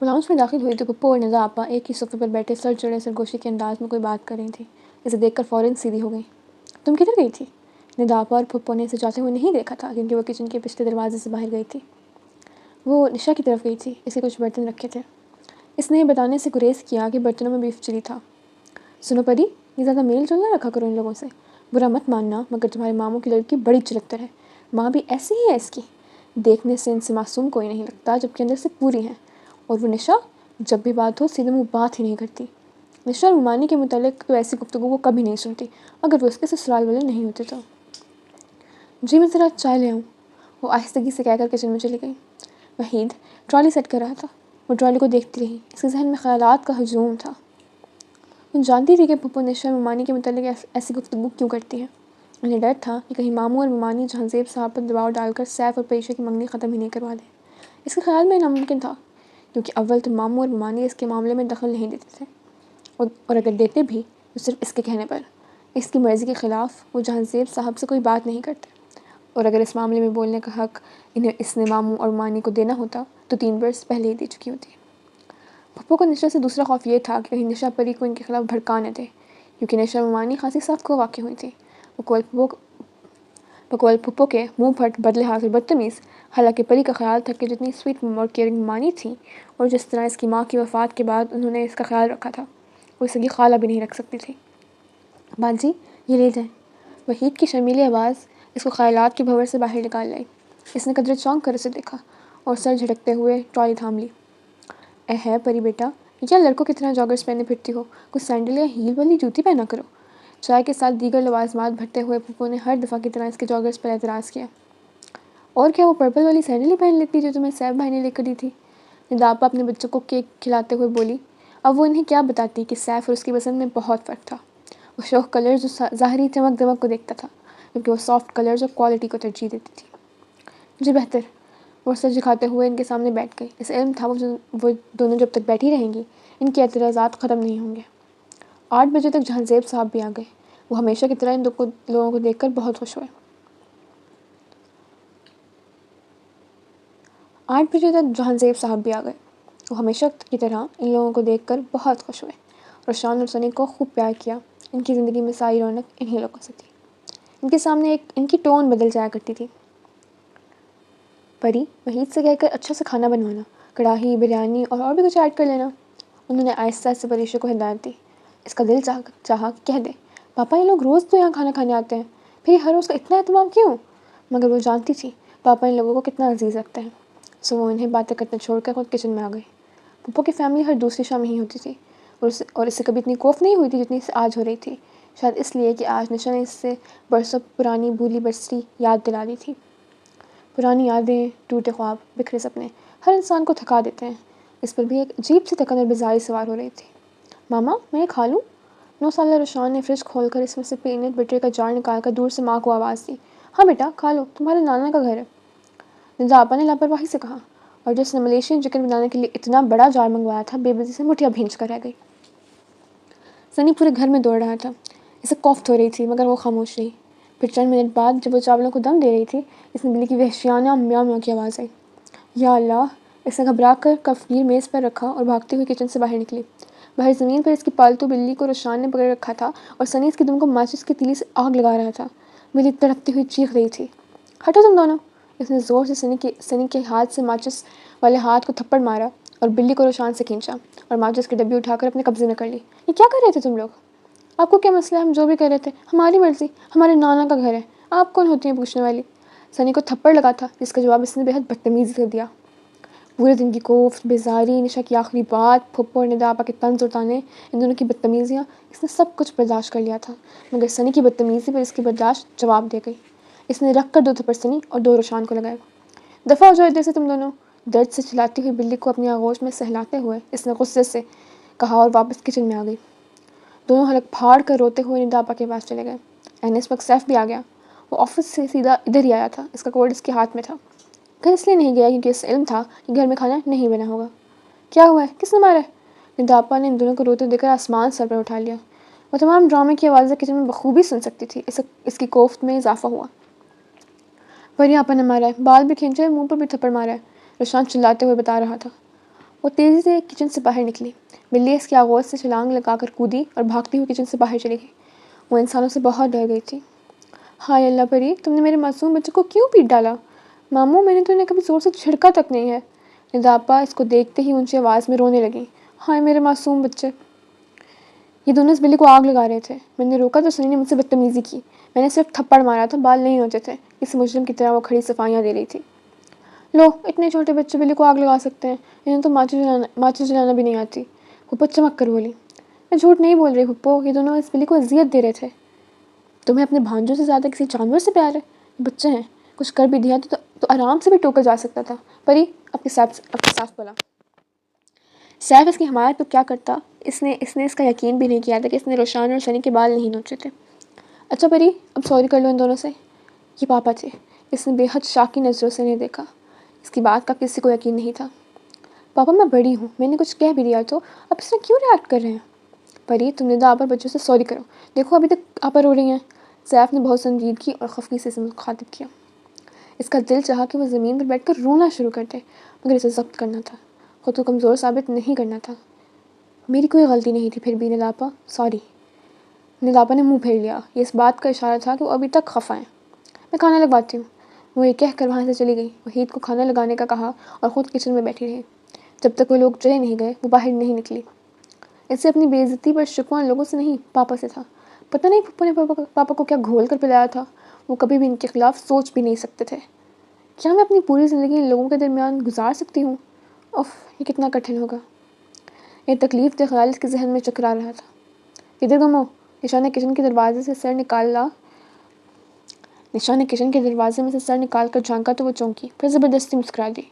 وہ لاؤنج میں داخل ہوئی تو پپو اور ندا آپا ایک ہی صوفے پر بیٹھے سر چڑھے سرگوشی کے انداز میں کوئی بات کر رہی تھی. اسے دیکھ کر فوراً سیدھی ہو گئی. تم کدھر گئی تھی؟ ندا آپا اور پپو نے اسے جاتے ہوئے نہیں دیکھا تھا کیونکہ وہ کچن کے پچھلے دروازے سے باہر گئی تھی. وہ نشا کی طرف گئی تھی. اس کے کچھ برتن رکھے تھے. اس نے یہ بتانے سے گریز کیا کہ برتنوں میں بیف چلی تھا. سنو پری، یہ زیادہ میل جول نہ رکھا کرو ان لوگوں سے. برا مت ماننا مگر تمہارے ماموں کی لڑکی بڑی چلکتر ہے. ماں بھی ایسی ہی ہے اس کی. دیکھنے سے ان سے معصوم کوئی نہیں لگتا جبکہ اندر سے پوری ہیں. اور وہ نشا جب بھی بات ہو سیدھے منہ بات ہی نہیں کرتی. نشا رومانی کے متعلق تو ایسی گفتگو وہ کبھی نہیں سنتی اگر وہ اس کے سسرال والے نہیں ہوتے تو. جی میں ذرا چائے لے آؤں، وہ آہستگی سے کہہ کر کچن میں چلی گئی. وحید ٹرالی سیٹ کر رہا تھا. وہ ٹرالی کو دیکھتی رہی. اس کے ذہن میں خیالات کا ہجوم تھا. وہ جانتی تھی کہ پھپھو نشا ممانی کے متعلق ایسی گفتگو کیوں کرتی ہے. انہیں ڈر تھا کہ کہیں ماموں اور ممانی جہانزیب صاحب پر دباؤ ڈال کر سیف اور پیشے کی منگنی ختم ہی نہیں کروا دیں. اس کے خیال میں ناممکن تھا کیونکہ اول تو ماموں اور ممانی اس کے معاملے میں دخل نہیں دیتے تھے اور اگر دیتے بھی تو صرف اس کے کہنے پر. اس کی مرضی کے خلاف وہ جہانزیب صاحب سے کوئی بات نہیں کرتے اور اگر اس معاملے میں بولنے کا حق اس نے ماموں اور ممانی کو دینا ہوتا تو 3 برس پہلے ہی دے چکی ہوتی. پھپھو کو نشا سے دوسرا خوف یہ تھا کہ کہیں نشا پری کو ان کے خلاف بھڑکا نہ دے کیونکہ نشا ممانی خاصی صاف کو واقع ہوئی تھی. بقول پھپھو کے منہ پھٹ بدلے ہاتھ اور بدتمیز. حالانکہ پری کا خیال تھا کہ جتنی سویٹ اور کیئرنگ ممانی تھی اور جس طرح اس کی ماں کی وفات کے بعد انہوں نے اس کا خیال رکھا تھا وہ سگی خالہ بھی نہیں رکھ سکتی تھی. باجی یہ لے جائیں. وحید کی شرمیلی آواز اس کو خیالات کے بھنور سے باہر نکال لائی. اس نے قدرے چونک کر اسے دیکھا اور سر جھٹکتے ہوئے ٹرالی تھام لی. ہے پری بیٹا، کیا لڑکوں کی طرح جاگرز پہنے پھرتی ہو؟ کچھ سینڈل یا ہیل والی جوتی پہنا کرو. چائے کے ساتھ دیگر لوازمات بھرتے ہوئے پھپھو نے ہر دفعہ کی طرح اس کے جاگرز پر اعتراض کیا. اور کیا وہ پرپل والی سینڈل ہی پہن لیتی جو تمہیں سیف بھائی نے لے کر دی تھی. ندا آپا اپنے بچوں کو کیک کھلاتے ہوئے بولی. اب وہ انہیں کیا بتاتی کہ سیف اور اس کی پسند میں بہت فرق تھا. وہ شوخ کلرز اور ظاہری چمک دمک کو دیکھتا تھا جبکہ وہ سافٹ کلرز اور کوالٹی کو ترجیح دیتی تھی. جی بہتر، وہ سر جھکاتے ہوئے ان کے سامنے بیٹھ گئی. اسے علم تھا وہ دونوں جب تک بیٹھی رہیں گی ان کے اعتراضات ختم نہیں ہوں گے. 8 بجے تک جہانزیب صاحب بھی آ گئے. وہ ہمیشہ کی طرح ان لوگوں کو دیکھ کر بہت خوش ہوئے. 8 بجے تک جہانزیب صاحب بھی آ گئے. وہ ہمیشہ کی طرح ان لوگوں کو دیکھ کر بہت خوش ہوئے. روشان اور سنی کو خوب پیار کیا. ان کی زندگی میں ساری رونق انہی لوگوں سے تھی. ان کے سامنے ان کی ٹون بدل جایا کرتی تھی. پری وحید سے کہہ کر اچھا سے کھانا بنوانا، کڑاہی بریانی اور بھی کچھ ایڈ کر لینا. انہوں نے آہستہ سے پریشا کو ہدایت دی. اس کا دل چاہا کہ کہہ دے پاپا یہ لوگ روز تو یہاں کھانا کھانے آتے ہیں پھر یہ ہر روز کا اتنا اہتمام کیوں. مگر وہ جانتی تھی پاپا ان لوگوں کو کتنا عزیز رکھتے ہیں. سو وہ انہیں باتیں کرتے چھوڑ کر خود کچن میں آ گئی. پپو کی فیملی ہر دوسری شام یہیں ہوتی تھی اور اس سے کبھی اتنی کوف نہیں ہوئی تھی جتنی سے آج ہو رہی تھی. شاید اس لیے کہ آج نشا نے اس سے برسوں پرانی بھولی برسری یاد دلا دی تھی. پرانی یادیں، ٹوٹے خواب، بکھرے سپنے ہر انسان کو تھکا دیتے ہیں. اس پر بھی ایک عجیب سی تکن اور بیزاری سوار ہو رہی تھی. ماما میں یہ کھا لوں؟ 9 سالہ روشان نے فریج کھول کر اس میں سے پینٹ بٹر کا جار نکال کر دور سے ماں کو آواز دی. ہاں بیٹا کھا لو، تمہارے نانا کا گھر ہے. ندا آپا نے لاپرواہی سے کہا اور جس نے ملیشین چکن بنانے کے لیے اتنا بڑا جار منگوایا تھا بے بسی سے مٹھیاں بھینچ کر رہ گئی. سنی پورے گھر میں دوڑ رہا تھا. اسے کوفت ہو رہی تھی مگر وہ خاموش رہی. پھر چند منٹ بعد جب وہ چاولوں کو دم دے رہی تھی اس نے بلی کی وحشیانہ میاں میاں کی آواز آئی. یا اللہ! اس نے گھبرا کر کفگیر میز پر رکھا اور بھاگتی ہوئی کچن سے باہر نکلی. باہر زمین پر اس کی پالتو بلی کو روشان نے پکڑ رکھا تھا اور سنی اس کے دم کو ماچس کی تیلی سے آگ لگا رہا تھا. بلی تڑپتی ہوئی چیخ رہی تھی. ہٹو تم دونوں! اس نے زور سے سنی کے ہاتھ سے ماچس والے ہاتھ کو تھپڑ مارا اور بلی کو روشان سے کھینچا اور ماچس کی ڈبی اٹھا کر اپنے قبضے میں کر لی. یہ کیا کر رہے تھے تم لوگ؟ آپ کو کیا مسئلہ ہے؟ ہم جو بھی کر رہے تھے ہماری مرضی، ہمارے نانا کا گھر ہے، آپ کون ہوتی ہیں پوچھنے والی. سنی کو تھپڑ لگا تھا جس کا جواب اس نے بےحد بدتمیزی سے دیا. پورے دن کی کوفت، بیزاری، نشا کی آخری بات، پھپھو اور ندا آپا کے طنز اور تانے، ان دونوں کی بدتمیزیاں، اس نے سب کچھ برداشت کر لیا تھا مگر سنی کی بدتمیزی پر اس کی برداشت جواب دے گئی. اس نے رکھ کر 2 تھپڑ سنی اور 2 روشان کو لگائے. دفعہ ہو جاؤ ادھر سے تم دونوں! درد سے چلاتی ہوئی بلی کو اپنی آغوش میں سہلاتے ہوئے اس نے غصے سے کہا اور واپس کچن میں آ گئی. دونوں حلق پھاڑ کر روتے ہوئے ندا آپا کے پاس چلے گئے. اس وقت سیف بھی آ گیا. وہ آفس سے سیدھا ادھر ہی آیا تھا. اس کا کوڈ اس کے ہاتھ میں تھا. گھر اس لیے نہیں گیا کیونکہ اسے علم تھا کہ گھر میں کھانا نہیں بنا ہوگا. کیا ہوا ہے؟ کس نے مارا ہے؟ ندا آپا نے ان دونوں کو روتے دیکھ کر آسمان سر پر اٹھا لیا. وہ تمام ڈرامے کی آوازیں کچن میں بخوبی سن سکتی تھی. اس کی کوفت میں اضافہ ہوا. پری آپا نے مارا ہے، بال بھی کھینچے، منہ پر بھی تھپڑ مارا ہے، روشان چلاتے ہوئے بتا رہا تھا. وہ تیزی سے کچن سے باہر نکلی۔ بلی اس کی آغوش سے چھلانگ لگا کر کودی اور بھاگتی ہوئی کچن سے باہر چلی گئی۔ وہ انسانوں سے بہت ڈر گئی تھی۔ ہائے اللہ پری، تم نے میرے معصوم بچے کو کیوں پیٹ ڈالا؟ ماموں، میں نے تو انہیں کبھی زور سے جھڑکا تک نہیں ہے۔ ندا آپا اس کو دیکھتے ہی اونچی آواز میں رونے لگیں۔ ہائے میرے معصوم بچے۔ یہ دونوں اس بلی کو آگ لگا رہے تھے۔ میں نے روکا تو سنی نے مجھ سے بدتمیزی کی۔ میں نے صرف تھپڑ مارا تھا، بال نہیں ہوتے تھے۔ کسی مجرم کی طرح وہ کھڑی صفائیاں دے رہی تھی۔ لو، اتنے چھوٹے بچے بلی کو آگ لگا سکتے ہیں، انہیں تو ماچس جلانا بھی نہیں آتی۔ پھپھو چمک کر بولی۔ میں جھوٹ نہیں بول رہی پھپھو، یہ دونوں اس بلی کو اذیت دے رہے تھے۔ تمہیں اپنے بھانجوں سے زیادہ کسی جانور سے پیار ہے؟ بچے ہیں، کچھ کر بھی دیا تو آرام سے بھی ٹوکا جا سکتا تھا۔ پری، اب کے صاف بولا۔ سیف اس کی حمایت تو کیا کرتا، اس نے اس کا یقین بھی نہیں کیا تھا کہ اس نے روشان اور سنی کے بال نہیں نوچے تھے۔ اچھا پری، اب سوری کر لو ان دونوں سے۔ یہ پاپا تھے۔ اس نے بے حد شاکی نظروں سے انہیں دیکھا۔ اس کی بات کا کسی کو یقین نہیں تھا۔ پاپا، میں بڑی ہوں، میں نے کچھ کہہ بھی دیا تو اب اس نے کیوں ریئیکٹ کر رہے ہیں؟ پری، تم نے آپا بچوں سے سوری کرو، دیکھو ابھی تک آپا رو رہی ہیں۔ سیف نے بہت سنجیدگی اور خفگی سے اسے مخاطب کیا۔ اس کا دل چاہا کہ وہ زمین پر بیٹھ کر رونا شروع کر دے، مگر اسے ضبط کرنا تھا، خود کو کمزور ثابت نہیں کرنا تھا۔ میری کوئی غلطی نہیں تھی پھر بھی ندا آپا، سوری۔ ندا آپا نے منہ پھیر لیا۔ یہ اس بات کا اشارہ تھا کہ وہ ابھی تک خفا ہیں۔ میں کھانا لگواتی ہوں۔ وہ یہ کہہ کر وہاں سے چلی گئی۔ وحید کو کھانا لگانے کا کہا اور خود کچن میں بیٹھی رہی۔ جب تک وہ لوگ چلے نہیں گئے وہ باہر نہیں نکلی۔ اسے اپنی بے عزتی پر شکوہ لوگوں سے نہیں، پاپا سے تھا۔ پتہ نہیں پھپھو نے پاپا کو کیا گھول کر پلایا تھا، وہ کبھی بھی ان کے خلاف سوچ بھی نہیں سکتے تھے۔ کیا میں اپنی پوری زندگی ان لوگوں کے درمیان گزار سکتی ہوں؟ اف، یہ کتنا کٹھن ہوگا۔ یہ تکلیف دہ خیال اس کے ذہن میں چکرا رہا تھا۔ ادھر گمو، نشا نے کچن کے دروازے میں سے سر نکال کر جھانکا تو وہ چونکی، پھر زبردستی مسکرا دی۔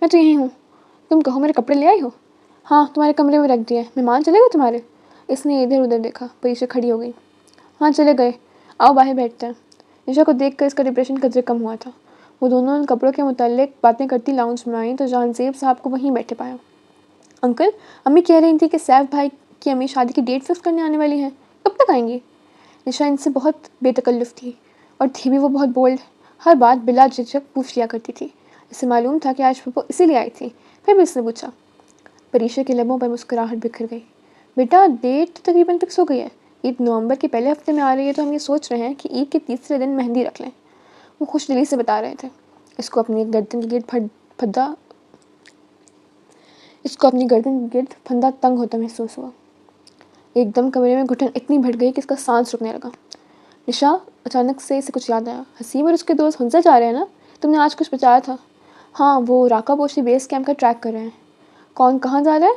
میں تو یہیں ہوں، تم کہو میرے کپڑے لے آئی ہو؟ ہاں، تمہارے کمرے میں رکھ دیے، مہمان چلے گئے تمہارے؟ اس نے ادھر ادھر دیکھا، پریشا کھڑی ہو گئی۔ ہاں چلے گئے، آؤ باہر بیٹھتے ہیں۔ نشا کو دیکھ کر اس کا ڈپریشن قدرے کم ہوا تھا۔ وہ دونوں ان کپڑوں کے متعلق باتیں کرتی لاؤنج میں آئیں تو جہانزیب صاحب کو وہیں بیٹھے پایا۔ انکل، امی کہہ رہی تھی کہ سیف بھائی کی امی شادی کی ڈیٹ فکس کرنے آنے والی ہیں، کب تک آئیں گی؟ نشا ان سے بہت بے تکلف تھی اور تھی بھی وہ بہت بولڈ، ہر بات بلا جھجک پوچھ لیا کرتی تھی۔ اسے معلوم تھا کہ آج پھپھو اسی لیے آئی تھی، پھر بھی اس نے پوچھا۔ پریشا کے لبوں پر مسکراہٹ بکھر گئی۔ بیٹا، ڈیٹ تو تقریباً فکس ہو گئی ہے، عید نومبر کے پہلے ہفتے میں آ رہی ہے، تو ہم یہ سوچ رہے ہیں کہ عید کے تیسرے دن مہندی رکھ لیں۔ وہ خوش دلی سے بتا رہے تھے۔ اس کو اپنی گردن کے گرد پھندا تنگ ہوتا محسوس ہوا۔ ایک دم کمرے میں گھٹن اتنی بڑھ گئی کہ اس کا سانس رکنے لگا۔ نشا، اچانک سے اسے کچھ یاد آیا۔ حسیب اور اس کے دوست ہنسا جا رہے ہیں نا؟ تم نے آج کچھ بتایا تھا۔ ہاں، وہ راکا پوشی بیس کیمپ کا ٹریک کر رہے ہیں۔ کون کہاں جا رہا ہے؟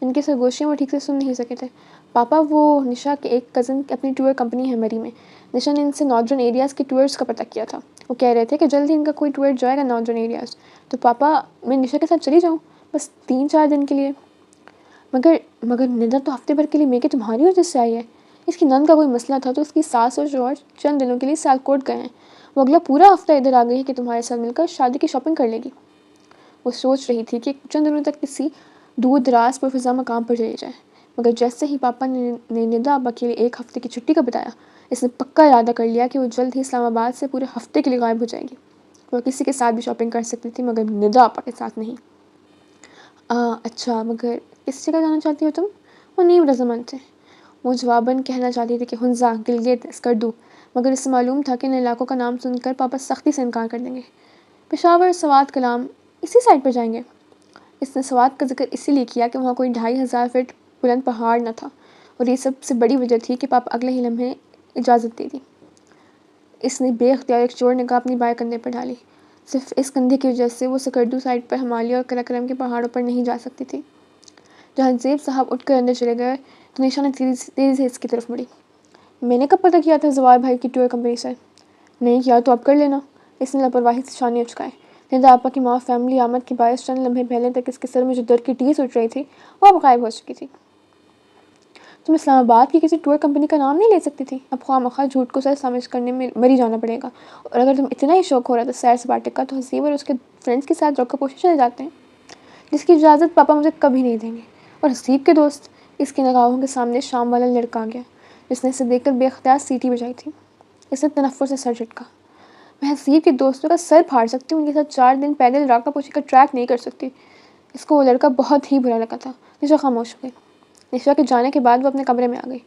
ان کی سرگوشیاں وہ ٹھیک سے سن نہیں سکے تھے۔ پاپا، وہ نشا کے ایک کزن کی اپنی ٹور کمپنی ہے مری میں۔ نشا نے ان سے ناردرن ایریاز کے ٹورز کا پتہ کیا تھا۔ وہ کہہ رہے تھے کہ جلد ہی ان کا کوئی ٹور جائے گا ناردرن ایریاز۔ تو پاپا، میں نشا کے ساتھ چلی جاؤں، بس 3-4 دن کے لیے؟ مگر ندا تو ہفتے بھر کے لیے میکے تمہاری وجہ سے آئی ہے۔ اس کی نند کا کوئی مسئلہ تھا تو اس کی ساس اور شوہر چند دنوں کے لیے سیالکوٹ گئے ہیں۔ وہ اگلا پورا ہفتہ ادھر آ گئی ہے کہ تمہارے ساتھ مل کر شادی کی شاپنگ کر لے گی۔ وہ سوچ رہی تھی کہ چند دنوں تک کسی دور دراز پر فضا مقام پر چلی جائے، مگر جیسے ہی پاپا نے ندا آپا کے لیے 1 ہفتے کی چھٹی کا بتایا، اس نے پکا ارادہ کر لیا کہ وہ جلد ہی اسلام آباد سے پورے ہفتے کے لیے غائب ہو جائے گی۔ وہ کسی کے ساتھ بھی شاپنگ کر سکتی تھی مگر ندا آپا کے ساتھ نہیں۔ اچھا، مگر کس جگہ جانا چاہتی ہو تم؟ وہ نیم رضامند تھے۔ وہ جواباً کہنا چاہتی تھی کہ ہنزا، گلگت، اسکردو، مگر اسے معلوم تھا کہ ان علاقوں کا نام سن کر پاپا سختی سے انکار کر دیں گے۔ پشاور، سوات کلام، اسی سائڈ پر جائیں گے۔ اس نے سوات کا ذکر اسی لیے کیا کہ وہاں کوئی 2500 فٹ بلند پہاڑ نہ تھا، اور یہ سب سے بڑی وجہ تھی کہ پاپا اگلے ہی لمحے اجازت دے دی۔ اس نے بے اختیار ایک چور نگاہ اپنی بائیں کندھے پر ڈالی۔ صرف اس کندھے کی وجہ سے وہ سکردو سائڈ پر ہمالیہ اور کراکرم کے پہاڑوں پر نہیں جا سکتی تھی۔ جہانزیب صاحب اٹھ کر اندر چلے گئے تو نشا نے تیزی سے اس کی طرف مڑی۔ میں نے کب پتہ کیا تھا زوار بھائی کی ٹور کمپنی سے؟ نہیں کیا تو اب کر لینا۔ اس نے لاپرواہی سے شانے اچکائے۔ ندا آپا کی ماں فیملی آمد کے باعث چند لمحے پہلے تک اس کے سر میں جو درد کی ٹیس اٹھ رہی تھی وہ اب غائب ہو چکی تھی۔ تم اسلام آباد کی کسی ٹور کمپنی کا نام نہیں لے سکتی تھی؟ اب خواہ مخواہ جھوٹ کو سر سامنے کرنے میں مری جانا پڑے گا، اور اگر تم اتنا ہی شوق ہو رہا تھا سیر سپاٹے کا تو حسیب اور اس کے فرینڈس کے ساتھ راکا پوشی چلے جاتے ہیں، جس کی اجازت پاپا مجھے کبھی نہیں دیں گے۔ اور حسیب کے دوست؟ اس کی نگاہوں کے سامنے شام والا لڑکا آ گیا جس نے اسے دیکھ کر بے اختیار سیٹی بجائی تھی۔ اس نے تنفر سے سر جھٹکا۔ میں حسیب کے دوستوں کا سر پھاڑ سکتی ہوں، ان کے ساتھ 4 دن پیدل راکا پوشی کا ٹریک نہیں کر سکتی۔ اس کو وہ لڑکا بہت ہی برا لگا تھا۔ نشا خاموش ہو گئی۔ نشا کے جانے کے بعد وہ اپنے کمرے میں آ گئی۔